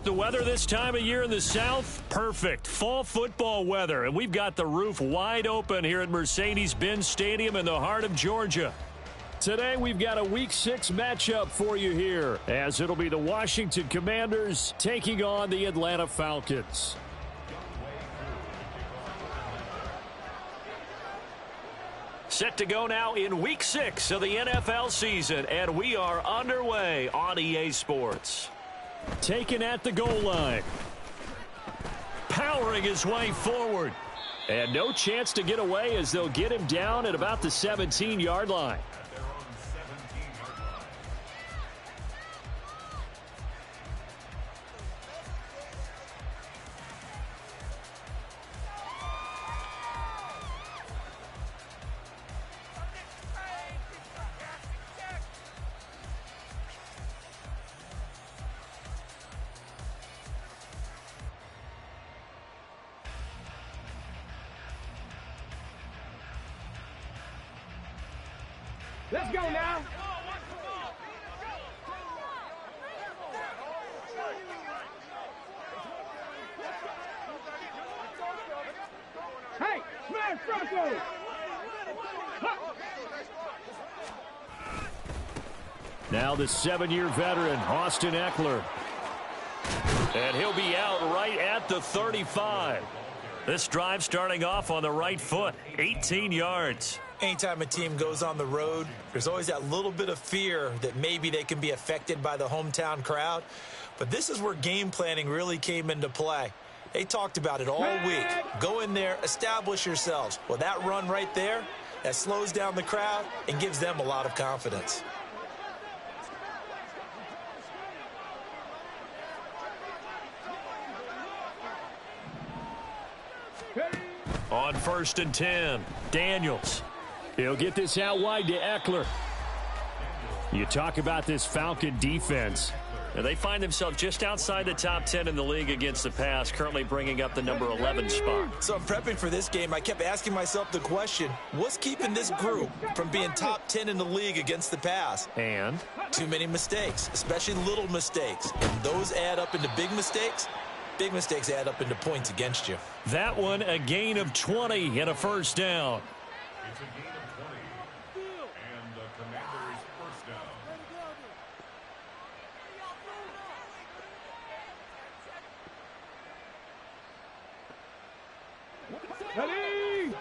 The weather this time of year in the South, perfect. Fall football weather, and we've got the roof wide open here at Mercedes-Benz Stadium in the heart of Georgia. Today, we've got a Week 6 matchup for you here, as it'll be the Washington Commanders taking on the Atlanta Falcons. Set to go now in Week 6 of the NFL season, and we are underway on EA Sports. Taken at the goal line. Powering his way forward. And no chance to get away as they'll get him down at about the 17-yard line. Let's go now. Hey, smash Franco. Now the 7-year veteran, Austin Eckler. And he'll be out right at the 35. This drive starting off on the right foot, 18 yards. Anytime a team goes on the road, there's always that little bit of fear that maybe they can be affected by the hometown crowd. But this is where game planning really came into play. They talked about it all week. Go in there, establish yourselves. Well, that run right there, that slows down the crowd and gives them a lot of confidence. On 1st and 10, Daniels. He'll get this out wide to Eckler. You talk about this Falcon defense. And they find themselves just outside the top 10 in the league against the pass, currently bringing up the number 11 spot. So I'm prepping for this game. I kept asking myself the question, what's keeping this group from being top 10 in the league against the pass? And? Too many mistakes, especially little mistakes. And those add up into big mistakes. Big mistakes add up into points against you. That one, a gain of 20 and a first down. It's a gain of 20, and the Commanders' first down. Ready?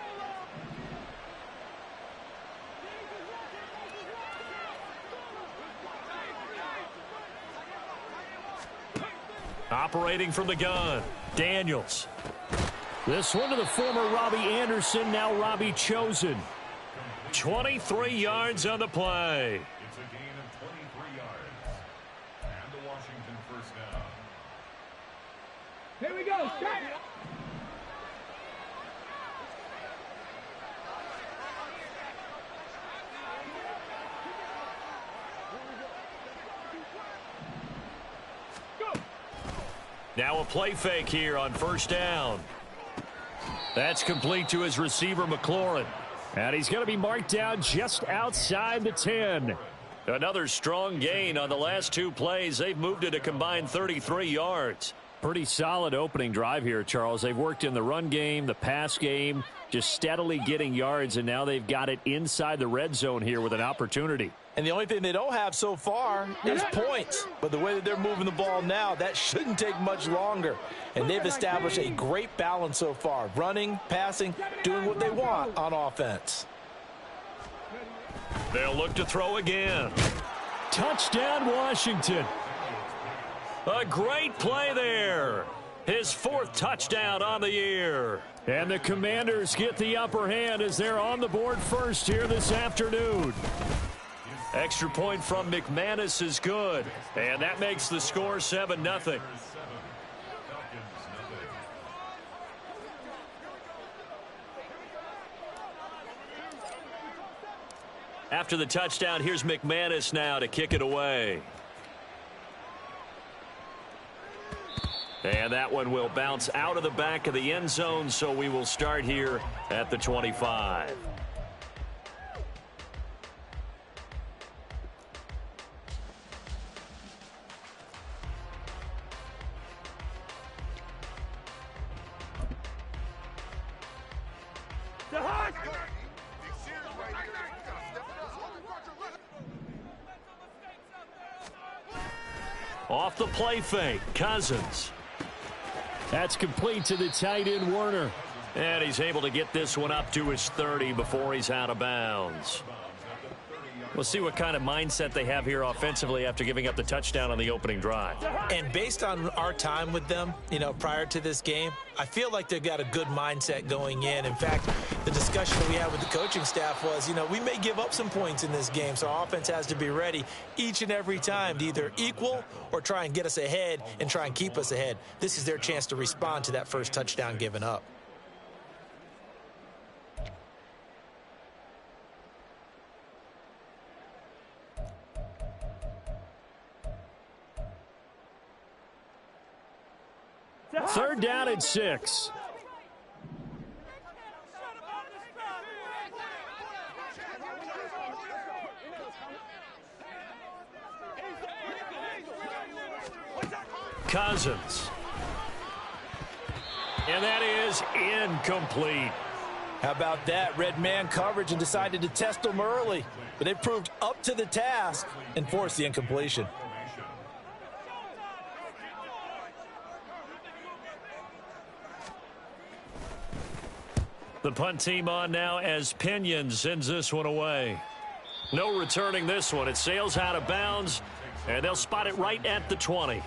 Operating from the gun, Daniels. This one to the former Robbie Anderson, now Robbie Chosen. 23 yards on the play. It's a gain of 23 yards, and the Washington first down. Here we go. Start. Now a play fake here on first down. That's complete to his receiver, McLaurin. And he's going to be marked down just outside the 10. Another strong gain on the last two plays. They've moved it a combined 33 yards. Pretty solid opening drive here, Charles. They've worked in the run game, the pass game, just steadily getting yards, and now they've got it inside the red zone here with an opportunity. And the only thing they don't have so far is points. But the way that they're moving the ball now, that shouldn't take much longer. And they've established a great balance so far. Running, passing, doing what they want on offense. They'll look to throw again. Touchdown, Washington. A great play there. His fourth touchdown on the year. And the Commanders get the upper hand as they're on the board first here this afternoon. Extra point from McManus is good. And that makes the score 7-0. After the touchdown, here's McManus now to kick it away. And that one will bounce out of the back of the end zone, so we will start here at the 25. Off the play fake, Cousins. That's complete to the tight end, Werner. And he's able to get this one up to his 30 before he's out of bounds. We'll see what kind of mindset they have here offensively after giving up the touchdown on the opening drive. And based on our time with them, prior to this game, I feel like they've got a good mindset going in. In fact, the discussion that we had with the coaching staff was, we may give up some points in this game, so our offense has to be ready each and every time to either equal or try and get us ahead and try and keep us ahead. This is their chance to respond to that first touchdown given up. Third down and 6. Cousins. And that is incomplete. How about that? Red man coverage and decided to test them early. But they proved up to the task and forced the incompletion. The punt team on now as Pinion sends this one away. No returning this one. It sails out of bounds, and they'll spot it right at the 20.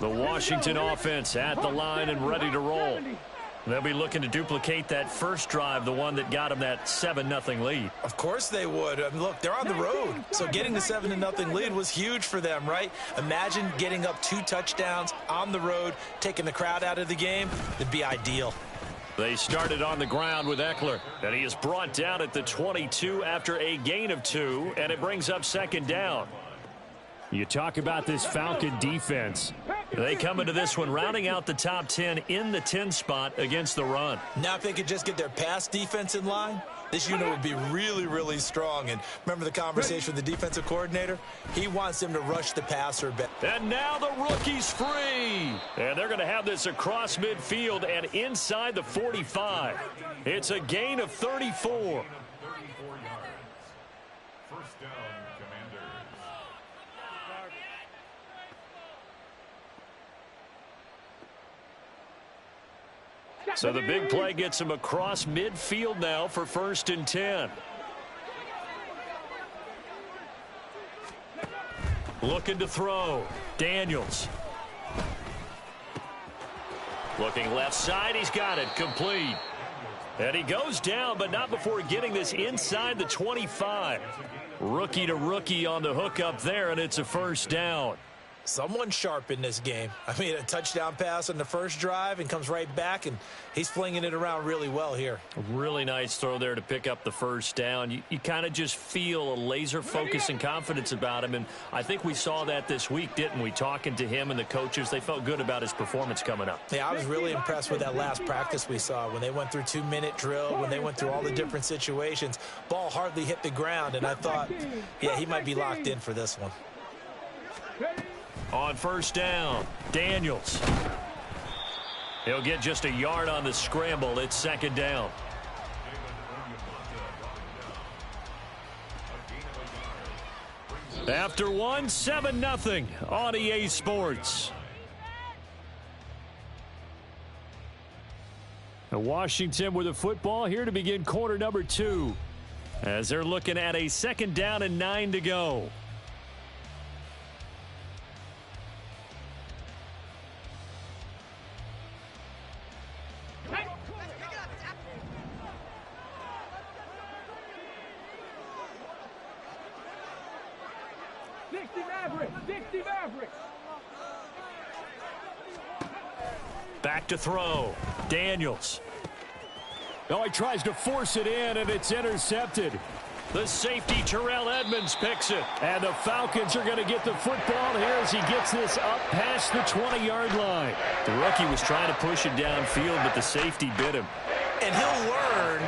The Washington offense at the line and ready to roll. They'll be looking to duplicate that first drive, the one that got them that 7-0 lead. Of course they would. I mean, look, they're on the road, so getting the 7-0 lead was huge for them, right? Imagine getting up 2 touchdowns on the road, taking the crowd out of the game. It'd be ideal. They started on the ground with Eckler, and he is brought down at the 22 after a gain of 2, and it brings up second down. You talk about this Falcon defense. They come into this one rounding out the top 10 in the 10 spot against the run. Now if they could just get their pass defense in line, this unit would be really, really strong. And remember the conversation with the defensive coordinator? He wants them to rush the passer better. And now the rookie's free. And they're going to have this across midfield and inside the 45. It's a gain of 34. First down, Commanders. So the big play gets him across midfield now for 1st and 10. Looking to throw. Daniels. Looking left side. He's got it. Complete. And he goes down, but not before getting this inside the 25. Rookie to rookie on the hook up there, and it's a first down. Someone sharp in this game. I mean, a touchdown pass on the first drive and comes right back, and he's flinging it around really well here. A really nice throw there to pick up the first down. You kind of just feel a laser focus and confidence about him, and I think we saw that this week, didn't we? Talking to him and the coaches, they felt good about his performance coming up. Yeah, I was really impressed with that last practice we saw when they went through 2-minute drill, when they went through all the different situations. Ball hardly hit the ground, and I thought, yeah, he might be locked in for this one. On first down, Daniels. He'll get just a yard on the scramble. It's second down. After one, 7-0 on EA Sports. Washington with the football here to begin quarter number 2. As they're looking at a 2nd down and 9 to go. Back to throw. Daniels. Oh, he tries to force it in, and it's intercepted. The safety, Terrell Edmonds, picks it. And the Falcons are going to get the football here as he gets this up past the 20-yard line. The rookie was trying to push it downfield, but the safety bit him. And he'll learn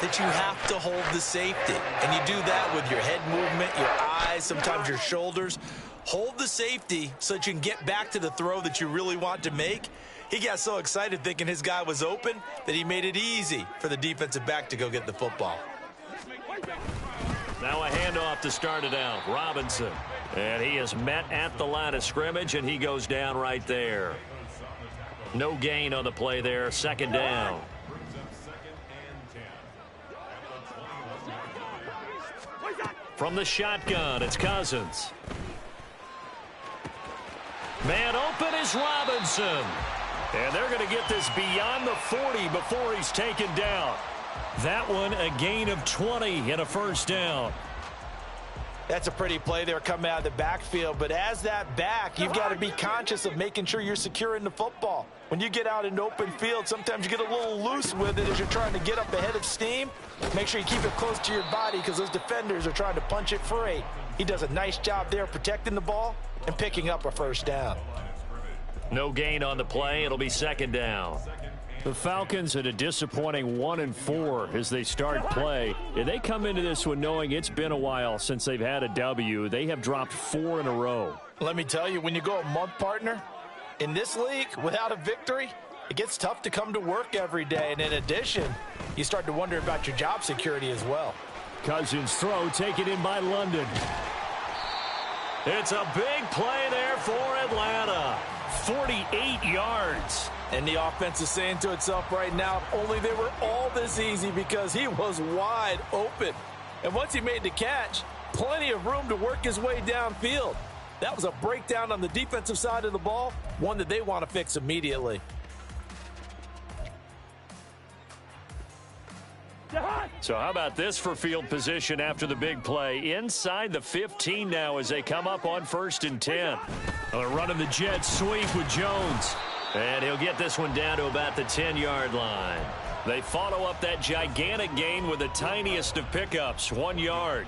that you have to hold the safety. And you do that with your head movement, your eyes, sometimes your shoulders. Hold the safety so that you can get back to the throw that you really want to make. He got so excited thinking his guy was open that he made it easy for the defensive back to go get the football. Now a handoff to start it out. Robinson. And he is met at the line of scrimmage, and he goes down right there. No gain on the play there. Second down. From the shotgun, it's Cousins. Man open is Robinson. And they're going to get this beyond the 40 before he's taken down. That one a gain of 20 and a first down. That's a pretty play there coming out of the backfield, but as that back, you've got to be conscious of making sure you're securing the football. When you get out in open field, sometimes you get a little loose with it as you're trying to get up ahead of steam. Make sure you keep it close to your body because those defenders are trying to punch it free. He does a nice job there protecting the ball and picking up a first down. No gain on the play. It'll be second down. The Falcons at a disappointing 1-4 as they start play. They come into this one knowing it's been a while since they've had a W. They have dropped 4 in a row. Let me tell you, when you go a month, partner, in this league without a victory, it gets tough to come to work every day. And in addition, you start to wonder about your job security as well. Cousins throw taken in by London. It's a big play there for Atlanta. 48 yards. And the offense is saying to itself right now, only they were all this easy because he was wide open. And once he made the catch, plenty of room to work his way downfield. That was a breakdown on the defensive side of the ball, one that they want to fix immediately. So how about this for field position after the big play? Inside the 15 now as they come up on 1st and 10. They're running the jet sweep with Jones. And he'll get this one down to about the 10-yard line. They follow up that gigantic gain with the tiniest of pickups, 1 yard.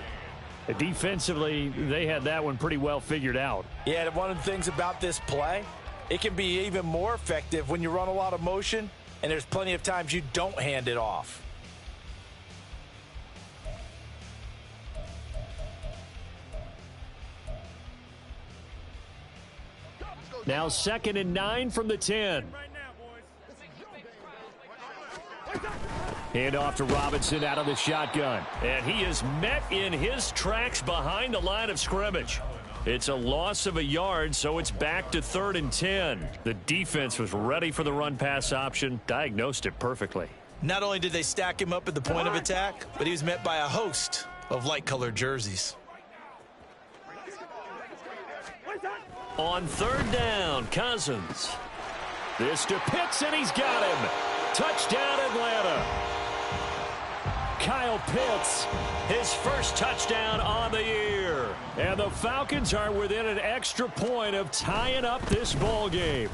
Defensively, they had that one pretty well figured out. Yeah, and one of the things about this play, it can be even more effective when you run a lot of motion, and there's plenty of times you don't hand it off. Now 2nd and 9 from the 10. Hand off to Robinson out of the shotgun. And he is met in his tracks behind the line of scrimmage. It's a loss of a yard, so it's back to 3rd and 10. The defense was ready for the run-pass option, diagnosed it perfectly. Not only did they stack him up at the point of attack, but he was met by a host of light-colored jerseys. On 3rd down, Cousins. This to Pitts, and he's got him. Touchdown, Atlanta. Kyle Pitts, his first touchdown on the year. And the Falcons are within an extra point of tying up this ball game.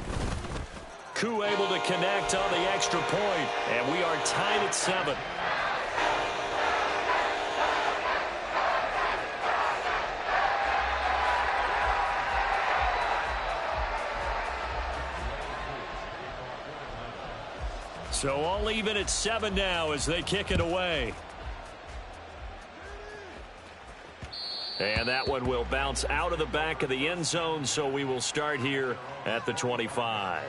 Koo able to connect on the extra point, and we are tied at 7. So all even at 7 now as they kick it away. And that one will bounce out of the back of the end zone, so we will start here at the 25.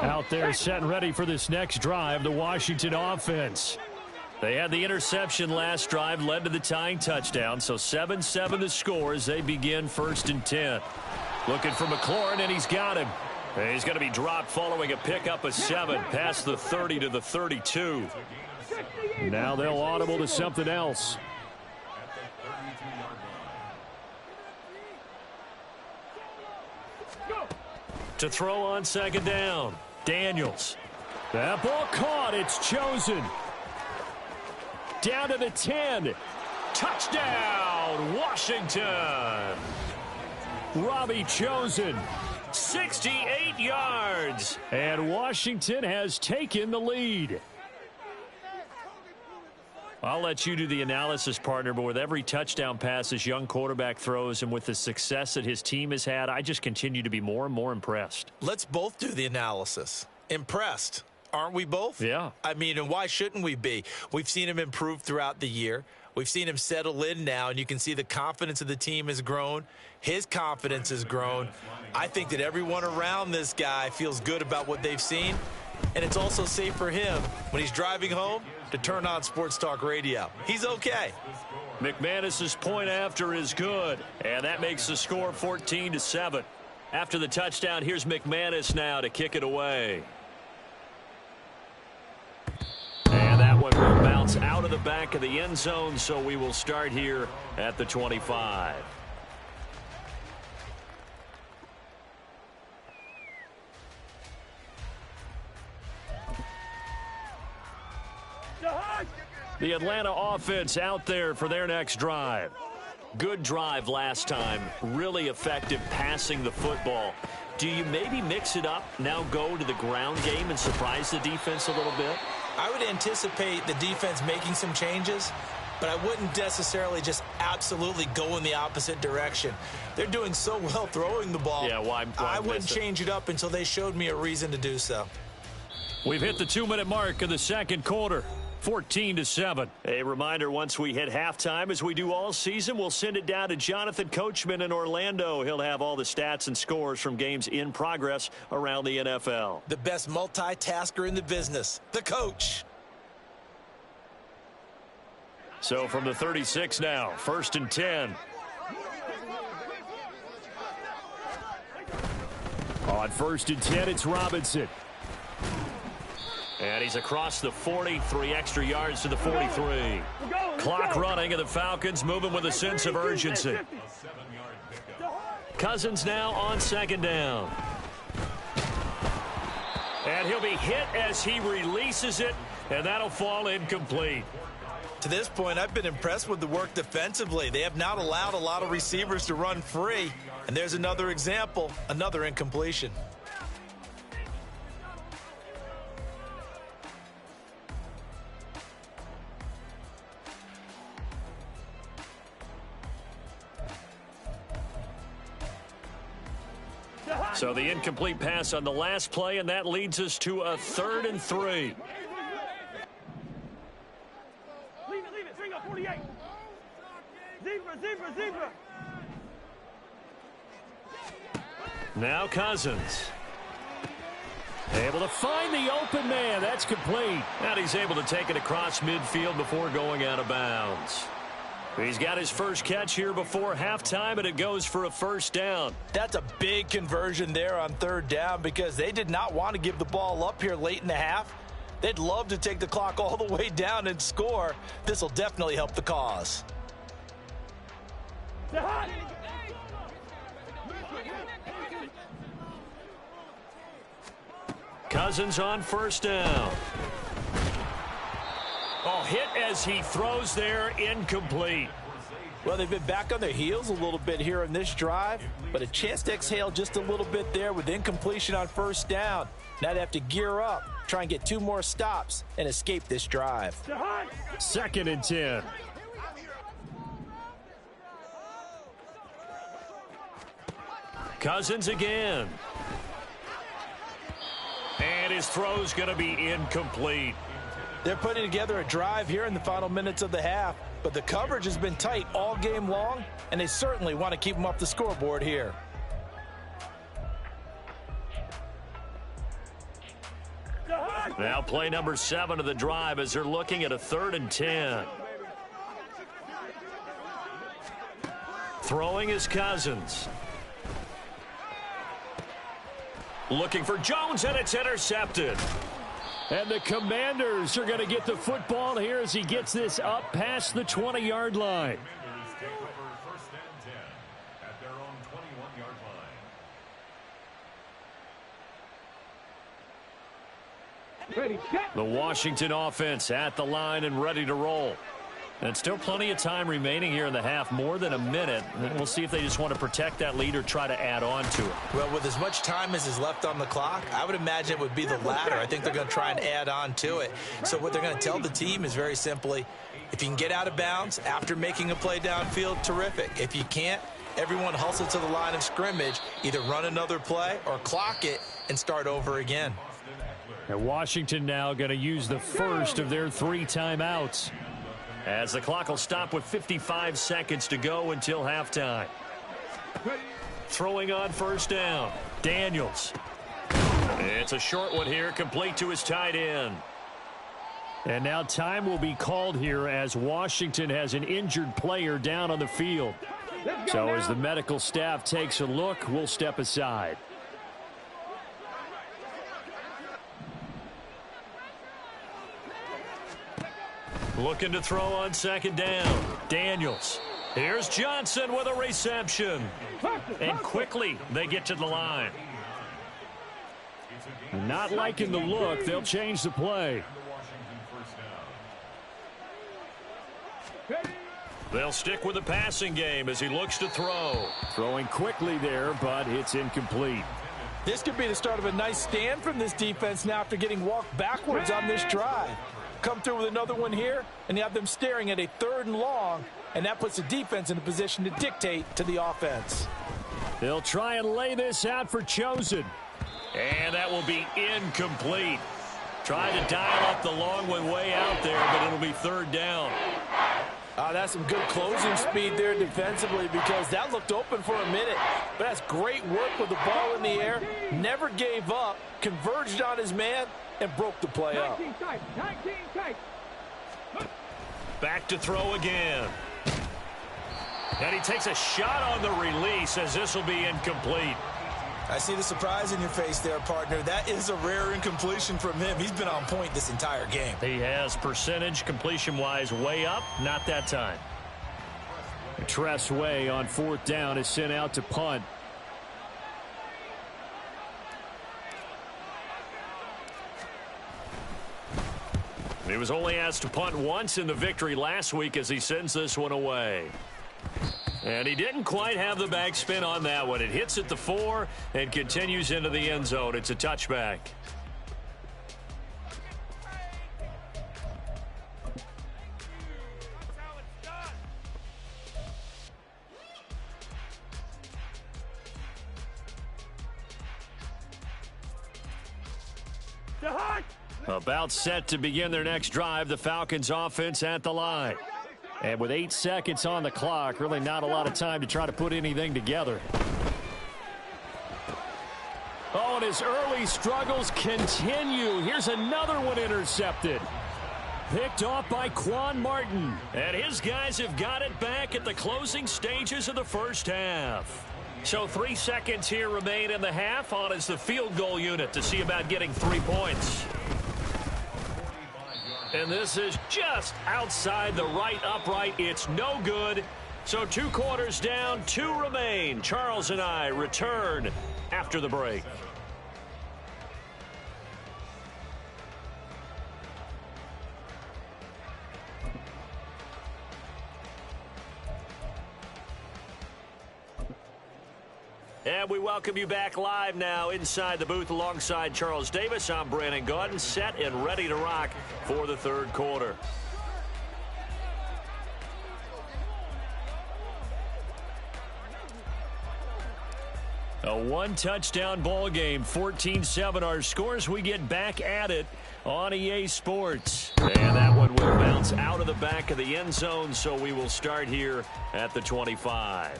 Out there set and ready for this next drive, the Washington offense. They had the interception last drive, led to the tying touchdown, so 7-7 the score as they begin 1st and 10. Looking for McLaurin, and he's got him. And he's going to be dropped following a pickup of 7 past the 30 to the 32. Now they'll audible to something else. To throw on 2nd down, Daniels. That ball caught. It's chosen. Down to the 10. Touchdown, Washington. Robbie Chosen 68 yards. And Washington has taken the lead. I'll let you do the analysis, partner, but with every touchdown pass this young quarterback throws and with the success that his team has had, I just continue to be more and more impressed. Let's both do the analysis. Impressed. Aren't we both? Yeah. I mean, and why shouldn't we be? We've seen him improve throughout the year. We've seen him settle in now, and you can see the confidence of the team has grown. His confidence has grown. I think that everyone around this guy feels good about what they've seen, and it's also safe for him when he's driving home to turn on Sports Talk Radio. He's okay. McManus's point after is good, and that makes the score 14-7. After the touchdown, here's McManus now to kick it away. And that one will bounce out of the back of the end zone, so we will start here at the 25. The Atlanta offense out there for their next drive. Good drive last time. Really effective passing the football. Do you maybe mix it up, now go to the ground game and surprise the defense a little bit? I would anticipate the defense making some changes, but I wouldn't necessarily just absolutely go in the opposite direction. They're doing so well throwing the ball. Yeah, why I wouldn't change it up until they showed me a reason to do so. We've hit the 2-minute mark of the second quarter. 14-7. A reminder, once we hit halftime, as we do all season, we'll send it down to Jonathan Coachman in Orlando. He'll have all the stats and scores from games in progress around the NFL. The best multitasker in the business, the coach. So from the 36 now, 1st and 10. On 1st and 10, it's Robinson. And he's across the 40, 3 extra yards to the 43. Clock running, and the Falcons moving with a sense of urgency. Cousins now on 2nd down. And he'll be hit as he releases it, and that'll fall incomplete. To this point, I've been impressed with the work defensively. They have not allowed a lot of receivers to run free. And there's another example, another incompletion. So the incomplete pass on the last play, and that leads us to a 3rd and 3. Leave it. Bring up 48. Zebra. Now Cousins. Able to find the open man. That's complete. And he's able to take it across midfield before going out of bounds. He's got his first catch here before halftime, and it goes for a 1st down. That's a big conversion there on 3rd down because they did not want to give the ball up here late in the half. They'd love to take the clock all the way down and score. This will definitely help the cause. Cousins on 1st down. Oh, hit as he throws there, incomplete. Well, they've been back on their heels a little bit here in this drive, but a chance to exhale just a little bit there with incompletion on 1st down. Now they have to gear up, try and get 2 more stops, and escape this drive. 2nd and 10. Cousins again. And his throw's going to be incomplete. They're putting together a drive here in the final minutes of the half, but the coverage has been tight all game long, and they certainly want to keep them off the scoreboard here. Now play number 7 of the drive as they're looking at a 3rd and 10. Throwing is Cousins. Looking for Jones, and it's intercepted. And the Commanders are going to get the football here as he gets this up past the 20-yard line. Commanders take over 1st and 10 at their own 21-yard line. Ready, set. The Washington offense at the line and ready to roll. And still plenty of time remaining here in the half, more than a minute. We'll see if they just want to protect that lead or try to add on to it. Well, with as much time as is left on the clock, I would imagine it would be the latter. I think they're going to try and add on to it. So what they're going to tell the team is very simply, if you can get out of bounds after making a play downfield, terrific. If you can't, everyone hustle to the line of scrimmage, either run another play or clock it and start over again. And Washington now going to use the first of their 3 timeouts, as the clock will stop with 55 seconds to go until halftime. Throwing on first down, Daniels. It's a short one here, complete to his tight end. And now time will be called here as Washington has an injured player down on the field. So as the medical staff takes a look, we'll step aside. Looking to throw on second down. Daniels. Here's Johnson with a reception. And quickly they get to the line. Not liking the look. They'll change the play. They'll stick with the passing game as he looks to throw. Throwing quickly there, but it's incomplete. This could be the start of a nice stand from this defense now after getting walked backwards on this drive. Come through with another one here, and you have them staring at a 3rd and long, and that puts the defense in a position to dictate to the offense. They'll try and lay this out for Chosen. And that will be incomplete. Trying to dial up the long one way out there, but it'll be 3rd down. That's some good closing speed there defensively, because that looked open for a minute. But that's great work with the ball in the air. Never gave up, converged on his man, and broke the play up. Back to throw again. And he takes a shot on the release as this will be incomplete. I see the surprise in your face there, partner. That is a rare incompletion from him. He's been on point this entire game. He has percentage completion-wise way up, not that time. Tress Way on 4th down is sent out to punt. He was only asked to punt once in the victory last week as he sends this one away. And he didn't quite have the backspin on that one. It hits at the 4 and continues into the end zone. It's a touchback. About set to begin their next drive, the Falcons offense at the line. And with 8 seconds on the clock, really not a lot of time to try to put anything together. Oh, and his early struggles continue. Here's another one intercepted. Picked off by Quan Martin. And his guys have got it back at the closing stages of the first half. So 3 seconds here remain in the half. On is the field goal unit to see about getting 3 points. And this is just outside the right upright. It's no good. So 2 quarters down, 2 remain. Charles and I return after the break. And we welcome you back live now inside the booth alongside Charles Davis. I'm Brandon Gaudin, set and ready to rock for the 3rd quarter. A 1-touchdown ball game, 14-7 our scores. We get back at it on EA Sports. And that one will bounce out of the back of the end zone, so we will start here at the 25.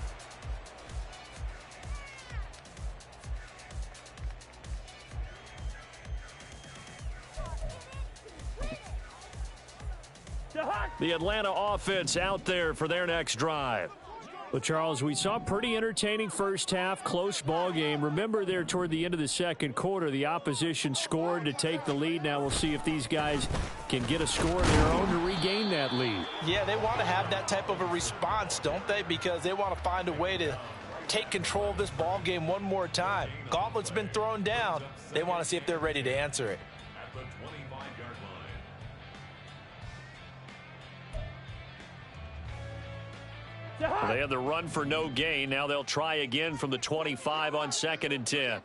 The Atlanta offense out there for their next drive. Well, Charles, we saw a pretty entertaining first half, close ball game. Remember there toward the end of the 2nd quarter, the opposition scored to take the lead. Now we'll see if these guys can get a score of their own to regain that lead. Yeah, they want to have that type of a response, don't they? Because they want to find a way to take control of this ball game one more time. Gauntlet's been thrown down. They want to see if they're ready to answer it. They had the run for no gain. Now they'll try again from the 25 on 2nd and 10.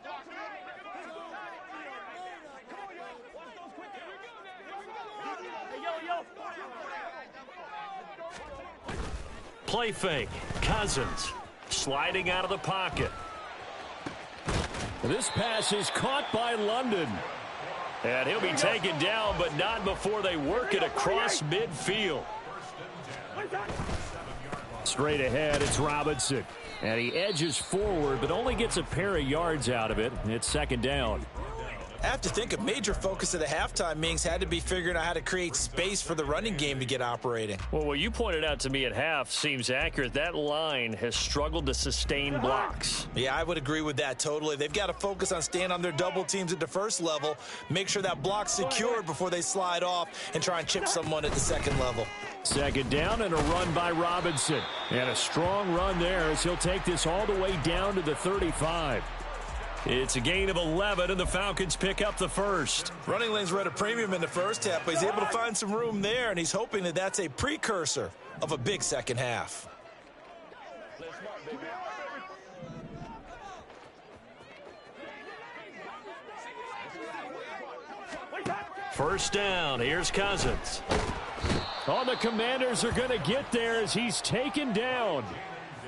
Play fake. Cousins sliding out of the pocket. This pass is caught by London. And he'll be taken down, but not before they work it across midfield. Straight ahead, it's Robinson. And he edges forward, but only gets a pair of yards out of it. It's 2nd down. I have to think a major focus of the halftime meetings had to be figuring out how to create space for the running game to get operating. Well, what you pointed out to me at half seems accurate. That line has struggled to sustain blocks. Yeah, I would agree with that totally. They've got to focus on staying on their double teams at the first level, make sure that block's secured before they slide off and try and chip someone at the 2nd level. 2nd down and a run by Robinson. And a strong run there as he'll take this all the way down to the 35. It's a gain of 11, and the Falcons pick up the first. Running lanes were at a premium in the first half, but he's able to find some room there, and he's hoping that that's a precursor of a big second half. First down. Here's Cousins. Oh, the Commanders are going to get there as he's taken down.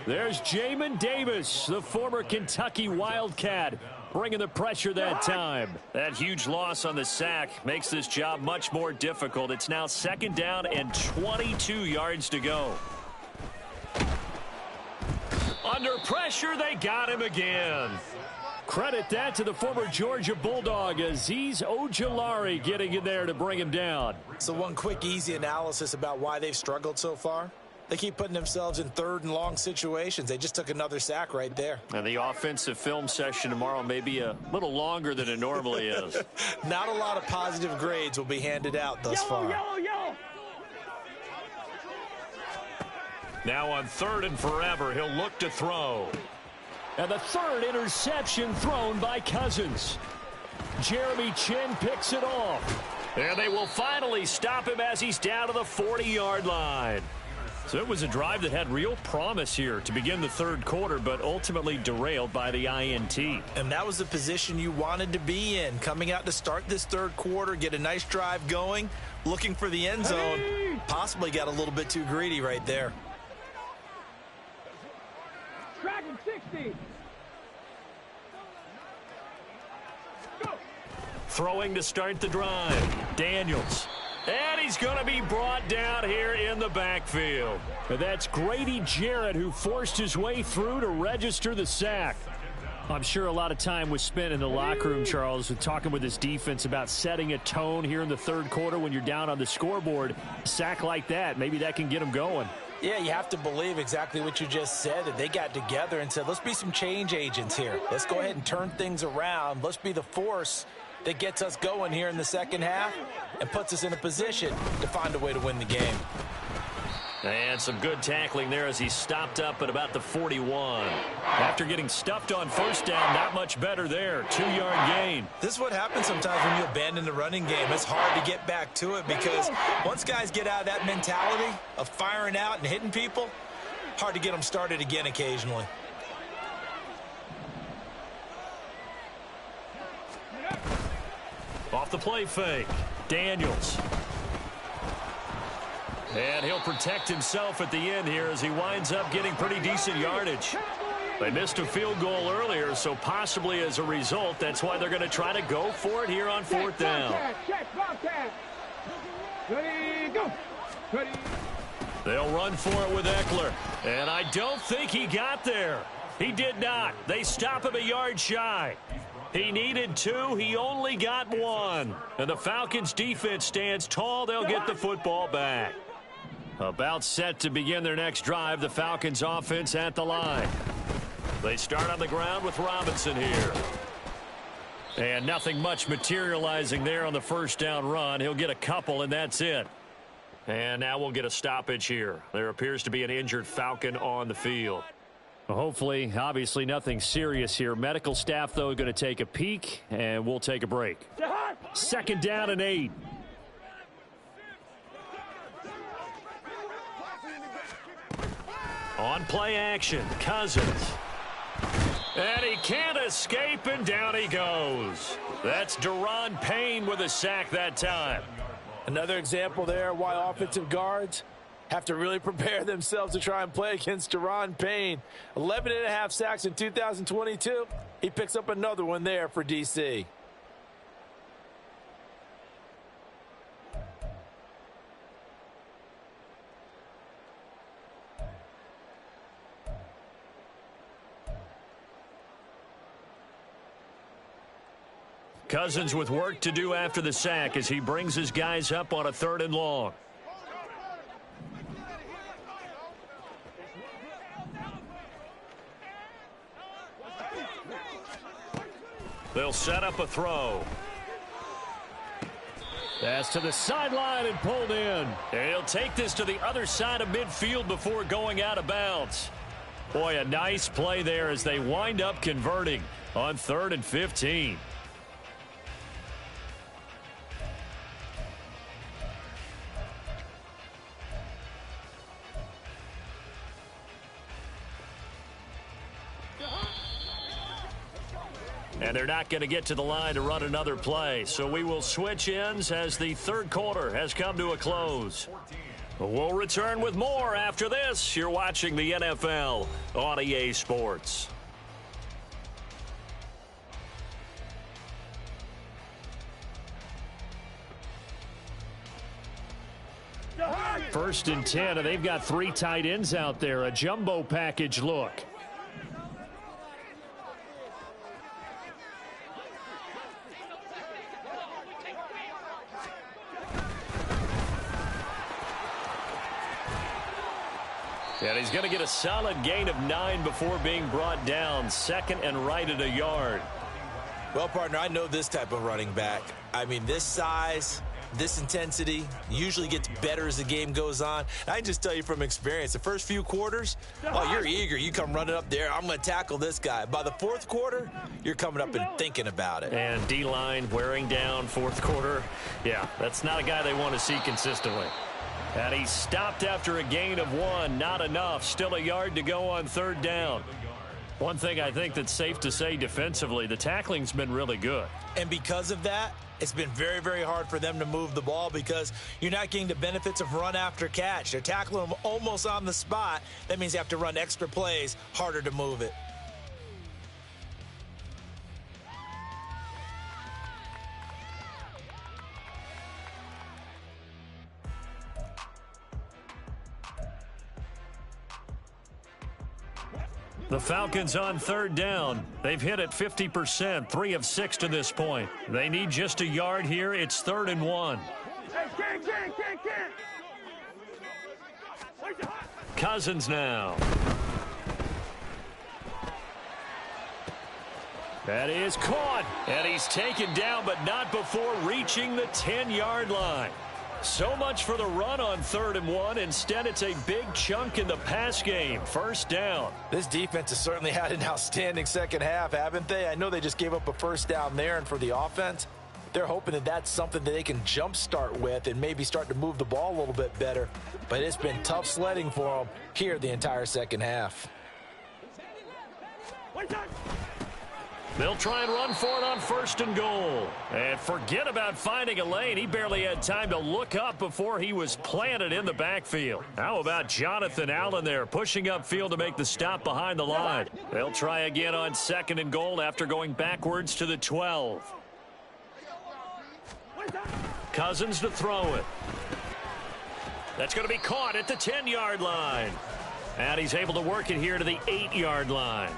There's Jamin Davis, the former Kentucky Wildcat, bringing the pressure that time. That huge loss on the sack makes this job much more difficult. It's now 2nd down and 22 yards to go. Under pressure, they got him again. Credit that to the former Georgia Bulldog, Azeez Ojulari getting in there to bring him down. So one quick, easy analysis about why they've struggled so far. They keep putting themselves in 3rd and long situations. They just took another sack right there. And the offensive film session tomorrow may be a little longer than it normally is. Not a lot of positive grades will be handed out thus far. Yellow. Now on 3rd and forever, he'll look to throw. And the 3rd interception thrown by Cousins. Jeremy Chin picks it off. And they will finally stop him as he's down to the 40-yard line. So it was a drive that had real promise here to begin the 3rd quarter, but ultimately derailed by the INT. And that was the position you wanted to be in. Coming out to start this 3rd quarter, get a nice drive going, looking for the end zone. Possibly got a little bit too greedy right there. Dragon 60. Go. Throwing to start the drive. Daniels. And he's going to be brought down here in the backfield. And that's Grady Jarrett who forced his way through to register the sack. I'm sure a lot of time was spent in the locker room, Charles, with talking with his defense about setting a tone here in the 3rd quarter when you're down on the scoreboard. A sack like that, maybe that can get him going. Yeah, you have to believe exactly what you just said, that they got together and said, let's be some change agents here. Let's go ahead and turn things around. Let's be the force that gets us going here in the 2nd half and puts us in a position to find a way to win the game. And some good tackling there as he stopped up at about the 41. After getting stuffed on 1st down, not much better there. 2-yard gain. This is what happens sometimes when you abandon the running game. It's hard to get back to it because once guys get out of that mentality of firing out and hitting people, hard to get them started again occasionally. Off the play fake. Daniels. And he'll protect himself at the end here as he winds up getting pretty decent yardage. They missed a field goal earlier, so possibly as a result, that's why they're going to try to go for it here on 4th down. Ready, go. Ready. They'll run for it with Eckler. And I don't think he got there. He did not. They stop him a yard shy. He needed 2. He only got 1. And the Falcons defense stands tall. They'll get the football back. About set to begin their next drive. The Falcons offense at the line. They start on the ground with Robinson here. And nothing much materializing there on the 1st down run. He'll get a couple, and that's it. And now we'll get a stoppage here. There appears to be an injured Falcon on the field. Hopefully, obviously nothing serious here. Medical staff, though, going to take a peek, and we'll take a break. 2nd down and 8. On play action, Cousins. And he can't escape, and down he goes. That's Daron Payne with a sack that time. Another example there why offensive guards have to really prepare themselves to try and play against Daron Payne. 11.5 sacks in 2022. He picks up another one there for DC. Cousins with work to do after the sack as he brings his guys up on a 3rd and long. They'll set up a throw. That's to the sideline and pulled in. And he'll take this to the other side of midfield before going out of bounds. Boy, a nice play there as they wind up converting on 3rd and 15. And they're not going to get to the line to run another play. So we will switch ends as the 3rd quarter has come to a close. We'll return with more after this. You're watching the NFL on EA Sports. First and 10, and they've got 3 tight ends out there. A jumbo package look. And he's going to get a solid gain of 9 before being brought down. 2nd and right at a yard. Well, partner, I know this type of running back. I mean, this size, this intensity usually gets better as the game goes on. I can just tell you from experience, the first few quarters, oh, you're eager. You come running up there, I'm going to tackle this guy. By the 4th quarter, you're coming up and thinking about it. And D-line wearing down 4th quarter. Yeah, that's not a guy they want to see consistently. And he stopped after a gain of 1. Not enough. Still a yard to go on 3rd down. One thing I think that's safe to say defensively, the tackling's been really good. And because of that, it's been very, very hard for them to move the ball because you're not getting the benefits of run after catch. They're tackling them almost on the spot. That means you have to run extra plays, harder to move it. The Falcons on 3rd down. They've hit it 50%, 3 of 6 to this point. They need just a yard here. It's 3rd and 1. Cousins now. That is caught. And he's taken down, but not before reaching the 10-yard line. So much for the run on 3rd and 1. Instead, it's a big chunk in the pass game. 1st down. This defense has certainly had an outstanding second half, haven't they? I know they just gave up a 1st down there, and for the offense, they're hoping that that's something that they can jumpstart with and maybe start to move the ball a little bit better. But it's been tough sledding for them here the entire second half. They'll try and run for it on 1st and goal. And forget about finding a lane. He barely had time to look up before he was planted in the backfield. How about Jonathan Allen there pushing upfield to make the stop behind the line? They'll try again on 2nd and goal after going backwards to the 12. Cousins to throw it. That's going to be caught at the 10-yard line. And he's able to work it here to the 8-yard line.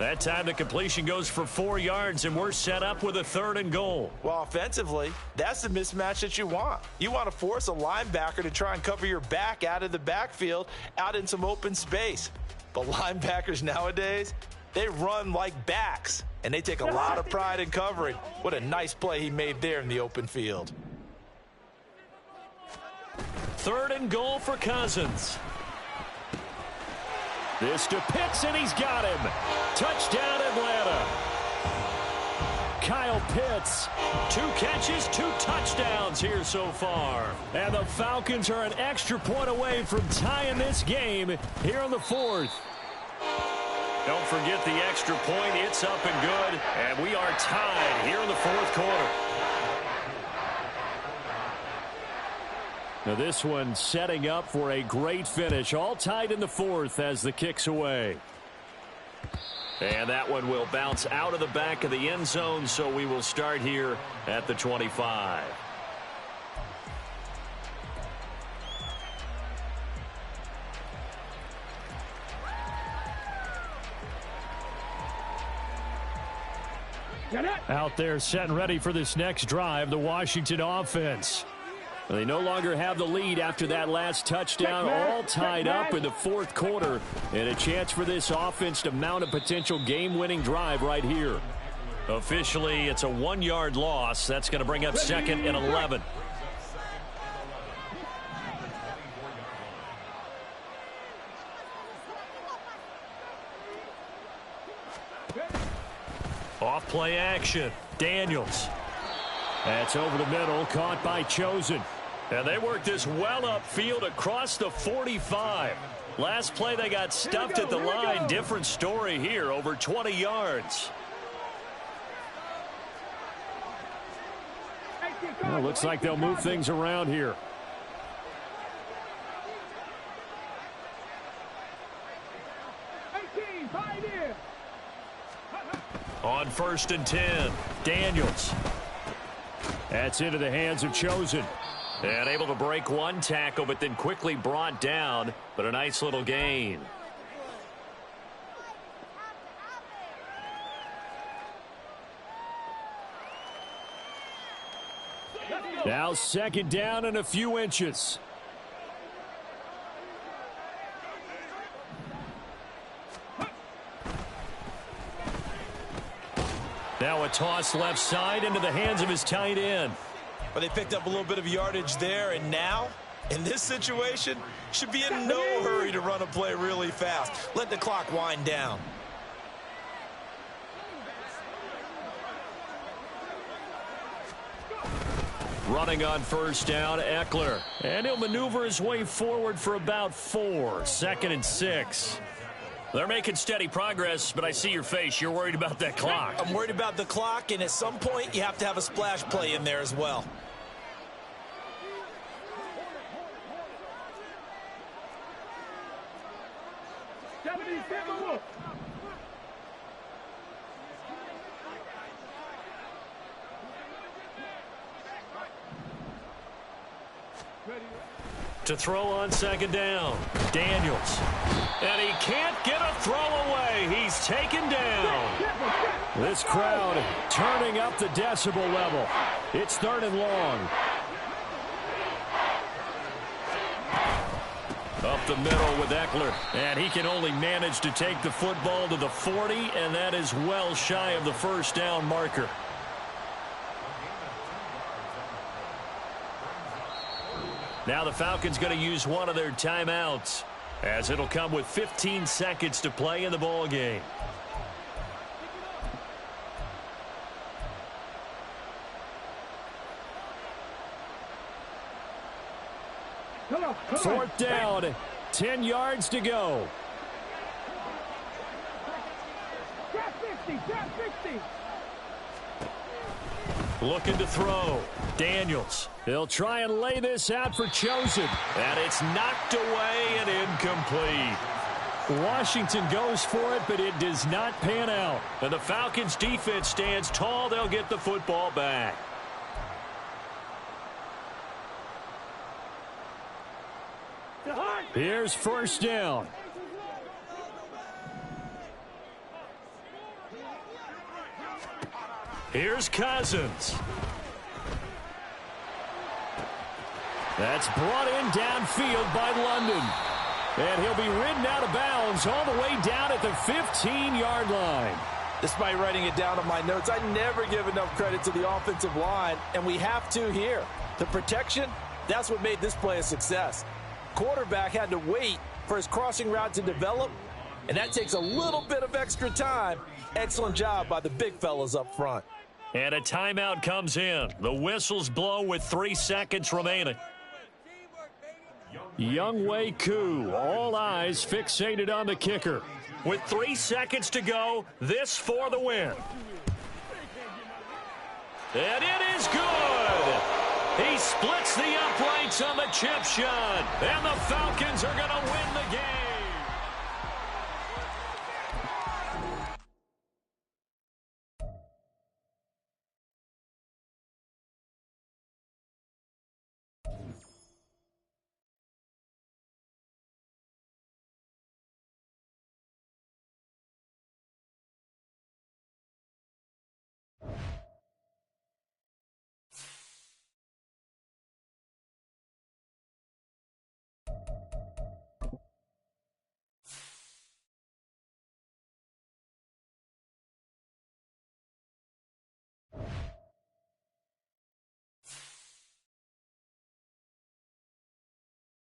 That time the completion goes for 4 yards, and we're set up with a 3rd and goal. Well, offensively, that's the mismatch that you want. You want to force a linebacker to try and cover your back out of the backfield, out in some open space. But linebackers nowadays, they run like backs, and they take a lot of pride in covering. What a nice play he made there in the open field. 3rd and goal for Cousins. This to Pitts, and he's got him. Touchdown, Atlanta. Kyle Pitts. 2 catches, 2 touchdowns here so far. And the Falcons are an extra point away from tying this game here in the 4th. Don't forget the extra point. It's up and good. And we are tied here in the 4th quarter. Now this one setting up for a great finish. All tied in the 4th as the kick's away. And that one will bounce out of the back of the end zone, so we will start here at the 25. Out there set and ready for this next drive, the Washington offense. They no longer have the lead after that last touchdown, all tied up in the 4th quarter, and a chance for this offense to mount a potential game-winning drive right here. Officially, it's a 1-yard loss. That's going to bring up 2nd and 11. Off play action. Daniels. That's over the middle, caught by Chosen. And they worked this well upfield across the 45. Last play they got stuffed at the line. Different story here, over 20 yards. Well, looks like they'll move things around here. On 1st and 10, Daniels. That's into the hands of Chosen. And able to break 1 tackle, but then quickly brought down. But a nice little gain. Now 2nd down and a few inches. Now a toss left side into the hands of his tight end. But they picked up a little bit of yardage there, and now, in this situation, should be in no hurry to run a play really fast. Let the clock wind down. Running on 1st down, Eckler. And he'll maneuver his way forward for about 4. 2nd and 6. They're making steady progress, but I see your face. You're worried about that clock. I'm worried about the clock, and at some point, you have to have a splash play in there as well. To throw on 2nd down, Daniels. And he can't get a throw away. He's taken down. This crowd turning up the decibel level. It's 3rd and long. Up the middle with Eckler. And he can only manage to take the football to the 40, and that is well shy of the 1st down marker. Now the Falcons going to use one of their timeouts, as it'll come with 15 seconds to play in the ball game. Fourth down, 10 yards to go. Looking to throw. Daniels. They'll try and lay this out for Chosen. And it's knocked away and incomplete. Washington goes for it, but it does not pan out. And the Falcons defense stands tall. They'll get the football back. Here's 1st down. Here's Cousins. That's brought in downfield by London. And he'll be ridden out of bounds all the way down at the 15-yard line. Despite writing it down on my notes, I never give enough credit to the offensive line, and we have to here. The protection, that's what made this play a success. Quarterback had to wait for his crossing route to develop, and that takes a little bit of extra time. Excellent job by the big fellas up front. And a timeout comes in. The whistles blow with 3 seconds remaining. Younghoe Koo, all eyes fixated on the kicker. With 3 seconds to go, this for the win. And it is good. He splits the uprights on the chip shot. And the Falcons are going to win the game.